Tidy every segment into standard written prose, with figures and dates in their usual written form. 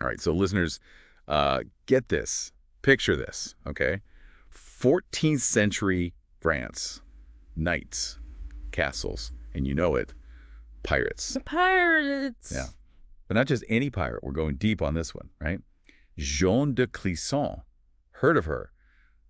All right, so listeners, get this. Picture this, okay? 14th century France. Knights, castles, and you know it, pirates. The pirates. Yeah. But not just any pirate. We're going deep on this one, right? Jeanne de Clisson. Heard of her?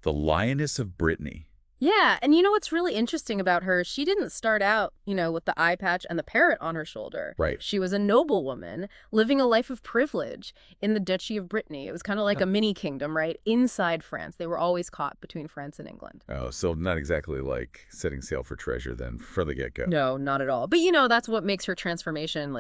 The Lioness of Brittany. Yeah, and you know what's really interesting about her? She didn't start out, with the eye patch and the parrot on her shoulder. Right. She was a noblewoman living a life of privilege in the Duchy of Brittany. It was kind of like a mini kingdom, right? Inside France. They were always caught between France and England. Oh, so not exactly like setting sail for treasure then from the get-go. No, not at all. But that's what makes her transformation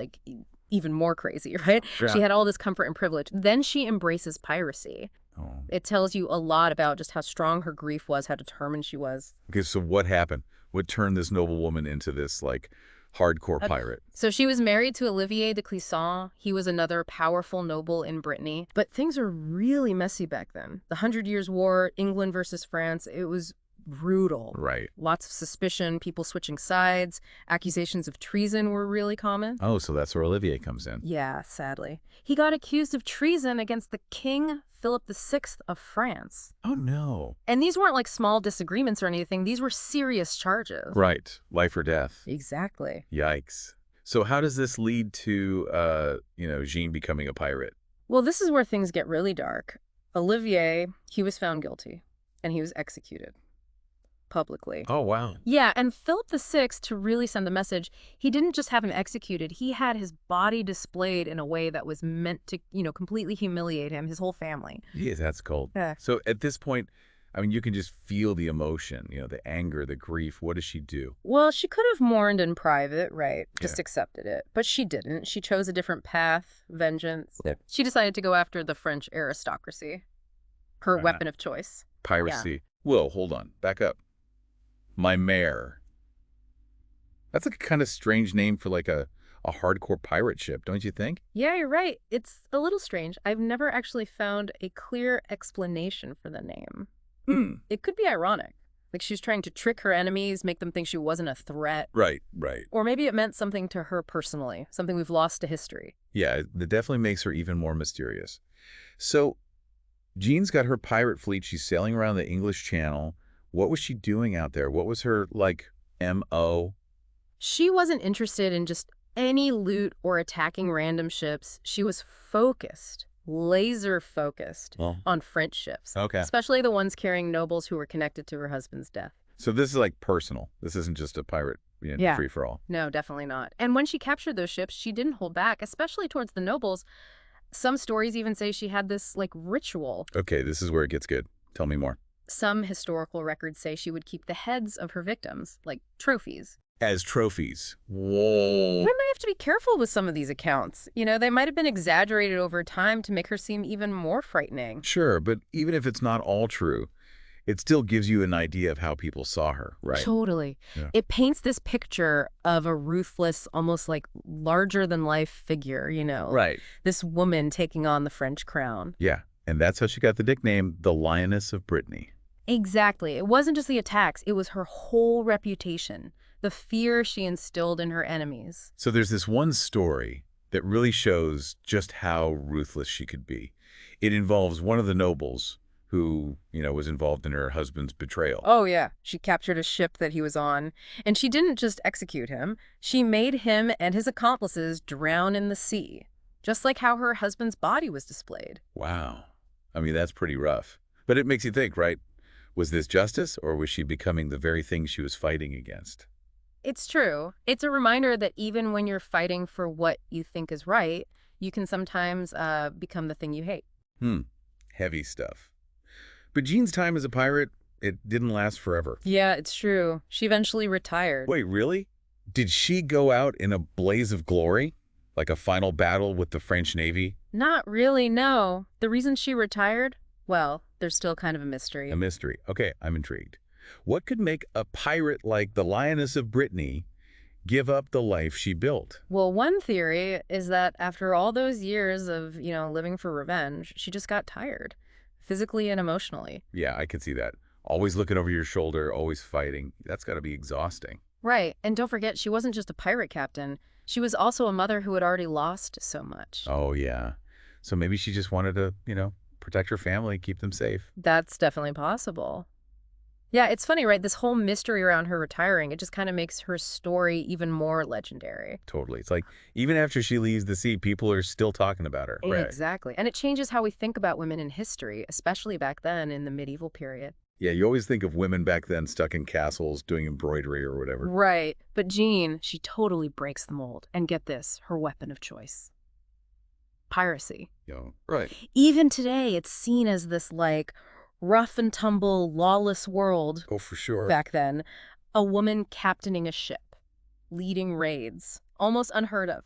even more crazy, right? Yeah. She had all this comfort and privilege. Then she embraces piracy. Oh. It tells you a lot about just how strong her grief was, how determined she was. Okay, so what happened? What turned this noblewoman into this, hardcore pirate? So she was married to Olivier de Clisson. He was another powerful noble in Brittany. But things were really messy back then. The 100 Years' War, England versus France, it was brutal. Right. Lots of suspicion, people switching sides, accusations of treason were really common. Oh, so that's where Olivier comes in. Yeah, sadly. He got accused of treason against the King Philip VI of France. Oh, no. And these weren't like small disagreements or anything. These were serious charges. Right. Life or death. Exactly. Yikes. So how does this lead to, Jeanne becoming a pirate? Well, this is where things get really dark. Olivier, he was found guilty, and he was executed. Publicly. Oh, wow. Yeah, and Philip VI, to really send the message, he didn't just have him executed, he had his body displayed in a way that was meant to, completely humiliate him, his whole family. Yes, that's cold. Yeah. So at this point, you can just feel the emotion, the anger, the grief. What does she do? Well, she could have mourned in private, right? Just accepted it. But she didn't. She chose a different path, vengeance. Yeah. She decided to go after the French aristocracy, her weapon of choice. Piracy. Yeah. Whoa, hold on. Back up. My mare. That's a kind of strange name for a hardcore pirate ship, don't you think? Yeah, you're right. It's a little strange. I've never actually found a clear explanation for the name. It could be ironic. Like she was trying to trick her enemies, make them think she wasn't a threat. Right, right. Or maybe it meant something to her personally, something we've lost to history. Yeah, that definitely makes her even more mysterious. So, Jeanne's got her pirate fleet. She's sailing around the English Channel. What was she doing out there? What was her, M.O.? She wasn't interested in just any loot or attacking random ships. She was focused, laser-focused on French ships. Okay. Especially the ones carrying nobles who were connected to her husband's death. So this is personal. This isn't just a pirate free-for-all. No, definitely not. And when she captured those ships, she didn't hold back, especially towards the nobles. Some stories even say she had this, ritual. Okay, this is where it gets good. Tell me more. Some historical records say she would keep the heads of her victims, like trophies. As trophies. Whoa. We might have to be careful with some of these accounts. They might have been exaggerated over time to make her seem even more frightening. Sure, but even if it's not all true, it still gives you an idea of how people saw her, right? Totally. Yeah. It paints this picture of a ruthless, almost larger-than-life figure, Right. This woman taking on the French crown. Yeah, and that's how she got the nickname, the Lioness of Brittany. Exactly. It wasn't just the attacks. It was her whole reputation, the fear she instilled in her enemies. So there's this one story that really shows just how ruthless she could be. It involves one of the nobles who, was involved in her husband's betrayal. Oh, yeah. She captured a ship that he was on, and she didn't just execute him. She made him and his accomplices drown in the sea, just like how her husband's body was displayed. Wow. That's pretty rough. But it makes you think, right? Was this justice, or was she becoming the very thing she was fighting against? It's true. It's a reminder that even when you're fighting for what you think is right, you can sometimes become the thing you hate. Heavy stuff. But Jeanne's time as a pirate, it didn't last forever. Yeah, it's true. She eventually retired. Wait, really? Did she go out in a blaze of glory? Like a final battle with the French Navy? Not really, no. The reason she retired? Well, there's still kind of a mystery. A mystery. Okay, I'm intrigued. What could make a pirate like the Lioness of Brittany give up the life she built? Well, one theory is that after all those years of, living for revenge, she just got tired, physically and emotionally. Yeah, I could see that. Always looking over your shoulder, always fighting. That's got to be exhausting. Right. And don't forget, she wasn't just a pirate captain. She was also a mother who had already lost so much. Oh, yeah. So maybe she just wanted to, protect her family, keep them safe. That's definitely possible. Yeah, it's funny, right? This whole mystery around her retiring, it just kind of makes her story even more legendary. Totally. It's like even after she leaves the sea, people are still talking about her. Right. Exactly. And it changes how we think about women in history, especially back then in the medieval period. Yeah, you always think of women back then stuck in castles doing embroidery or whatever. Right. But Jeanne, she totally breaks the mold. And get this, her weapon of choice. Piracy. Right. Even today, it's seen as this, like, rough and tumble, lawless world. Oh, for sure. Back then, a woman captaining a ship, leading raids, almost unheard of.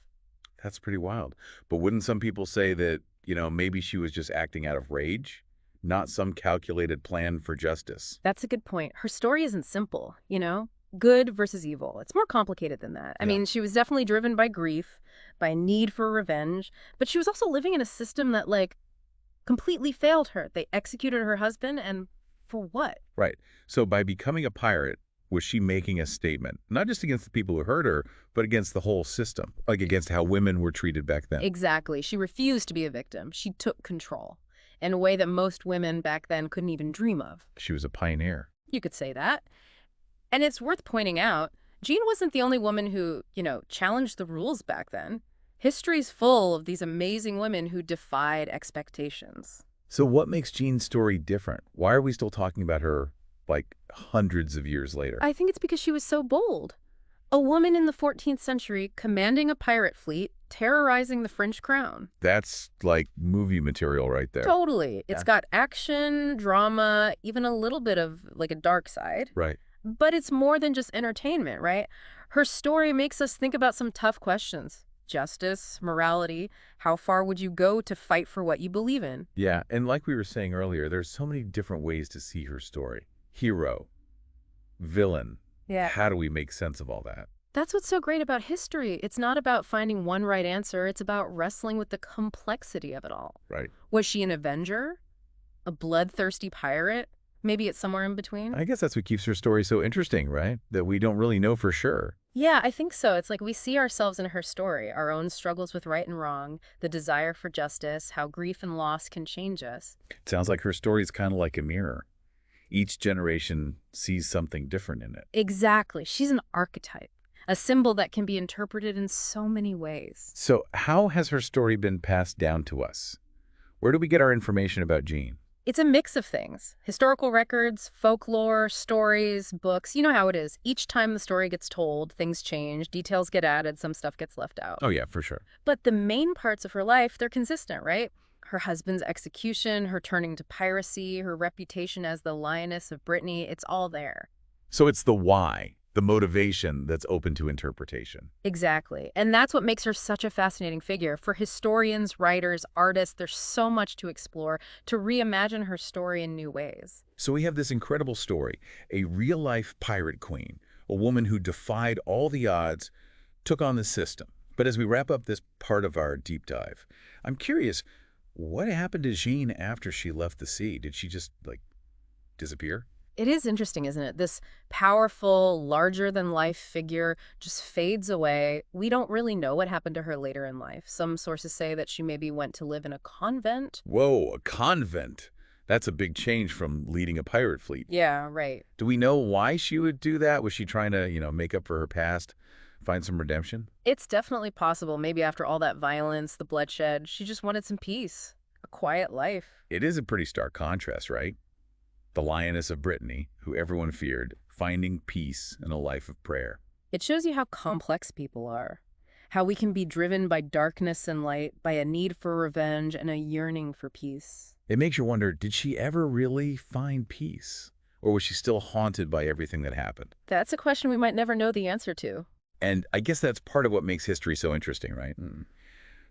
That's pretty wild. But wouldn't some people say that, maybe she was just acting out of rage, not some calculated plan for justice? That's a good point. Her story isn't simple, Good versus evil. It's more complicated than that. I Yeah. mean, she was definitely driven by grief, by a need for revenge, but she was also living in a system that, like, completely failed her. They executed her husband, and for what? Right. So by becoming a pirate, was she making a statement, not just against the people who hurt her, but against the whole system, like against how women were treated back then? Exactly. She refused to be a victim. She took control in a way that most women back then couldn't even dream of. She was a pioneer. You could say that. And it's worth pointing out, Jeanne wasn't the only woman who, challenged the rules back then. History's full of these amazing women who defied expectations. So what makes Jeanne's story different? Why are we still talking about her, like, hundreds of years later? I think it's because she was so bold. A woman in the 14th century commanding a pirate fleet, terrorizing the French crown. That's like movie material right there. Totally. It's got action, drama, even a little bit of, like, a dark side. Right. But it's more than just entertainment, right? Her story makes us think about some tough questions. Justice, morality, how far would you go to fight for what you believe in? Yeah, and like we were saying earlier, there's so many different ways to see her story. Hero, villain. Yeah. How do we make sense of all that? That's what's so great about history. It's not about finding one right answer. It's about wrestling with the complexity of it all. Right. Was she an avenger? A bloodthirsty pirate? Maybe it's somewhere in between? I guess that's what keeps her story so interesting, right? That we don't really know for sure. Yeah, I think so. It's like we see ourselves in her story, our own struggles with right and wrong, the desire for justice, how grief and loss can change us. It sounds like her story is kind of like a mirror. Each generation sees something different in it. Exactly. She's an archetype, a symbol that can be interpreted in so many ways. So how has her story been passed down to us? Where do we get our information about Jeanne? It's a mix of things. Historical records, folklore, stories, books. You know how it is. Each time the story gets told, things change, details get added, some stuff gets left out. Oh, yeah, for sure. But the main parts of her life, they're consistent, right? Her husband's execution, her turning to piracy, her reputation as the Lioness of Brittany, it's all there. So it's the why, the motivation that's open to interpretation. Exactly. And that's what makes her such a fascinating figure. For historians, writers, artists, there's so much to explore, to reimagine her story in new ways. So we have this incredible story, a real-life pirate queen, a woman who defied all the odds, took on the system. But as we wrap up this part of our deep dive, I'm curious, what happened to Jeanne after she left the sea? Did she just, disappear? It is interesting, isn't it? This powerful, larger-than-life figure just fades away. We don't really know what happened to her later in life. Some sources say that she maybe went to live in a convent. Whoa, a convent. That's a big change from leading a pirate fleet. Yeah, right. Do we know why she would do that? Was she trying to, make up for her past, find some redemption? It's definitely possible. Maybe after all that violence, the bloodshed, she just wanted some peace, a quiet life. It is a pretty stark contrast, right? The Lioness of Brittany, who everyone feared, finding peace in a life of prayer. It shows you how complex people are, how we can be driven by darkness and light, by a need for revenge and a yearning for peace. It makes you wonder, did she ever really find peace? Or was she still haunted by everything that happened? That's a question we might never know the answer to. And I guess that's part of what makes history so interesting, right?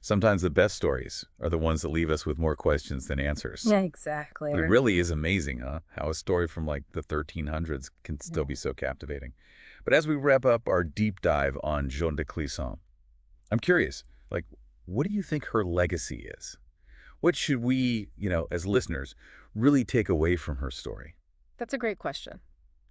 Sometimes the best stories are the ones that leave us with more questions than answers. Yeah, exactly. It really is amazing, huh? How a story from the 1300s can still be so captivating. But as we wrap up our deep dive on Jeanne de Clisson, I'm curious, what do you think her legacy is? What should we, as listeners, really take away from her story? That's a great question.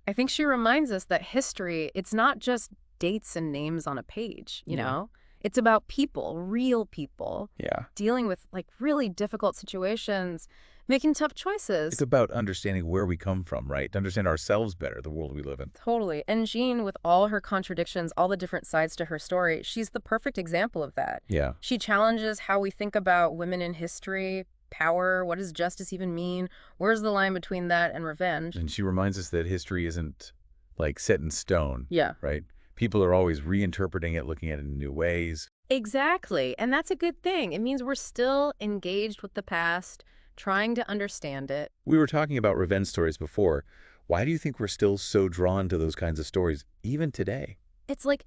I think she reminds us that history, it's not just dates and names on a page, you know? It's about people, real people, Yeah. dealing with like really difficult situations, making tough It's choices. about understanding where we come from, right? To understand ourselves better, the world we live in. Totally. And Jean, with all her contradictions, all the different sides to her story, she's the perfect example of that. Yeah. She challenges how we think about women in history, power, what does justice even mean? Where's the line between that and revenge? And she reminds us that history isn't like set in stone, Yeah. right? People are always reinterpreting it, looking at it in new ways. Exactly. And that's a good thing. It means we're still engaged with the past, trying to understand it. We were talking about revenge stories before. Why do you think we're still so drawn to those kinds of stories, even today? It's like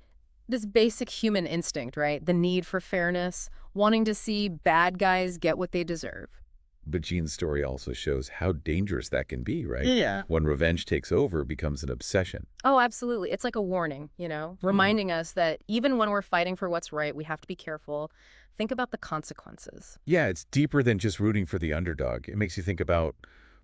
this basic human instinct, right? The need for fairness, wanting to see bad guys get what they deserve. But Jean's story also shows how dangerous that can be, right? Yeah. When revenge takes over, it becomes an obsession. Oh, absolutely. It's like a warning, reminding us that even when we're fighting for what's right, we have to be careful. Think about the consequences. Yeah, it's deeper than just rooting for the underdog. It makes you think about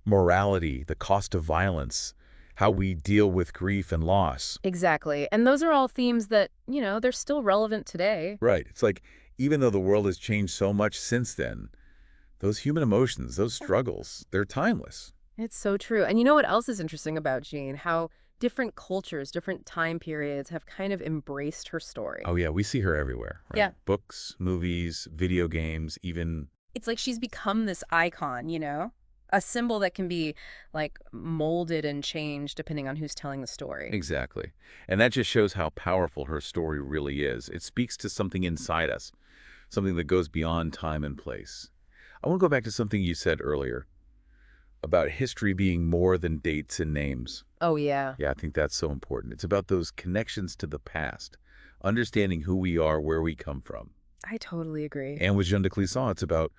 morality, the cost of violence, how we deal with grief and loss. Exactly. And those are all themes that, they're still relevant today. Right. It's like, even though the world has changed so much since then, those human emotions, those struggles, they're timeless. It's so true. And you know what else is interesting about Jean? How different cultures, different time periods have kind of embraced her story. Oh, yeah, we see her everywhere, right? Yeah. Books, movies, video games, even... It's like she's become this icon, a symbol that can be like molded and changed depending on who's telling the story. Exactly. And that just shows how powerful her story really is. It speaks to something inside us, something that goes beyond time and place. I want to go back to something you said earlier about history being more than dates and names. Oh, yeah. Yeah, I think that's so important. It's about those connections to the past, understanding who we are, where we come from. I totally agree. And with Jeanne de Clisson, it's about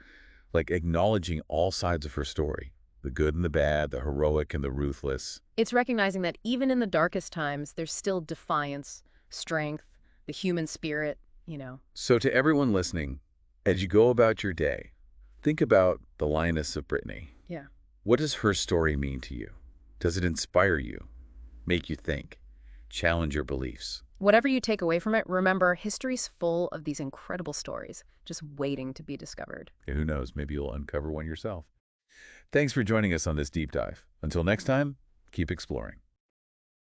like acknowledging all sides of her story, the good and the bad, the heroic and the ruthless. It's recognizing that even in the darkest times, there's still defiance, strength, the human spirit. So to everyone listening, as you go about your day, think about the Lioness of Brittany. Yeah. What does her story mean to you? Does it inspire you, make you think, challenge your beliefs? Whatever you take away from it, remember, history's full of these incredible stories, just waiting to be discovered. Yeah, who knows, maybe you'll uncover one yourself. Thanks for joining us on this deep dive. Until next time, keep exploring.